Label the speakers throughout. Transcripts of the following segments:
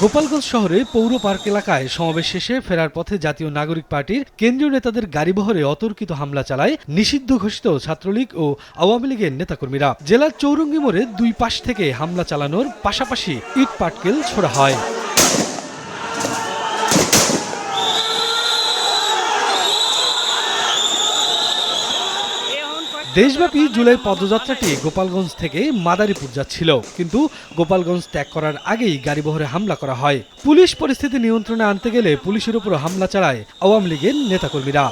Speaker 1: গোপালগঞ্জ শহরে পৌর পার্ক এলাকায় সমাবেশ শেষে ফেরার পথে জাতীয় নাগরিক পার্টির কেন্দ্রীয় নেতাদের গাড়িবহরে অতর্কিত হামলা চালায় নিষিদ্ধ ঘোষিত ছাত্রলীগ ও আওয়ামী লীগের নেতাকর্মীরা। জেলার চৌরঙ্গী মোড়ে দুই পাশ থেকে হামলা চালানোর পাশাপাশি ইট পাটকেল ছোড়া হয়। দেশব্যাপী জুলাই পদযাত্রাটি গোপালগঞ্জ থেকে মাদারীপুর যাচ্ছিল, কিন্তু গোপালগঞ্জ ত্যাগ করার আগেই গাড়িবহরে হামলা করা হয়। পুলিশ পরিস্থিতি নিয়ন্ত্রণে আনতে গেলে পুলিশের উপর হামলা চালায় আওয়ামী লীগের নেতাকর্মীরা।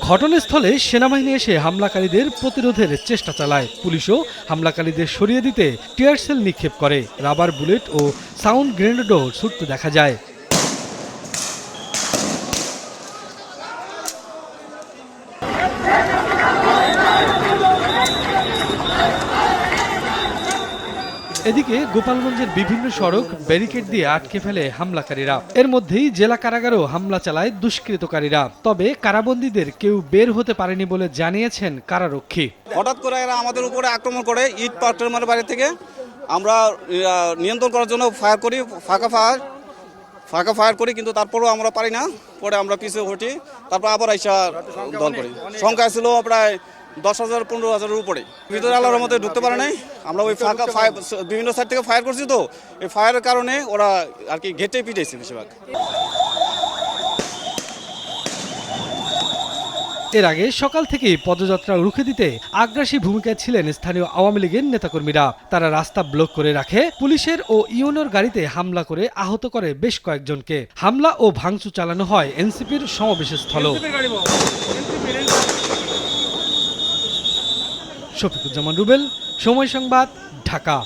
Speaker 1: ঘটনাস্থলে সেনাবাহিনী এসে হামলাকারীদের প্রতিরোধের চেষ্টা চালায়। পুলিশও হামলাকারীদের সরিয়ে দিতে টিয়ার সেল নিক্ষেপ করে, রাবার বুলেট ও সাউন্ড গ্রেনেডও ছুটতে দেখা যায়। এদিকে গোপালগঞ্জের বিভিন্ন সড়ক ব্যারিকেড দিয়ে আটকে ফেলে হামলাকারীরা। এর মধ্যেই জেলা কারাগারেও হামলা চালায় দুষ্কৃতকারীরা। তবে কারাবন্দীদের কেউ বের হতে পারেনি বলে জানিয়েছেন কারারক্ষী।
Speaker 2: হঠাৎ করে এরা আমাদের উপরে আক্রমণ করে ইট পাটকেল মারে বাইরে থেকে। আমরা নিয়ন্ত্রণ করার জন্য ফায়ার করি, ফাঁকা ফায়ার করি, কিন্তু তারপরেও আমরা পারি না। পরে আমরা পিছিয়ে হটি, তারপর আবার আইসা দল করি। সংখ্যা ছিল প্রায় 10,000-15,000-এর উপরে। ভিতরে আল্লাহর মধ্যে ঢুকতে পারে নাই। আমরা ওই ফাঁকা বিভিন্ন সাইড থেকে ফায়ার করছি, তো এই ফায়ারের কারণে ওরা আর কি ঘেটে পিটাইছে বেশিরভাগ।
Speaker 1: এর আগে সকাল থেকেই পদযাত্রা রুখে দিতে আগ্রাসী ভূমিকায় ছিলেন স্থানীয় আওয়ামী লীগের নেতাকর্মীরা। তারা রাস্তা ব্লক করে রাখে, পুলিশের ও ইউনোর গাড়িতে হামলা করে আহত করে বেশ কয়েকজনকে। হামলা ও ভাঙচুর চালানো হয় এনসিপির সমাবেশস্থল। শফিকুজ্জামান রুবেল, সময় সংবাদ, ঢাকা।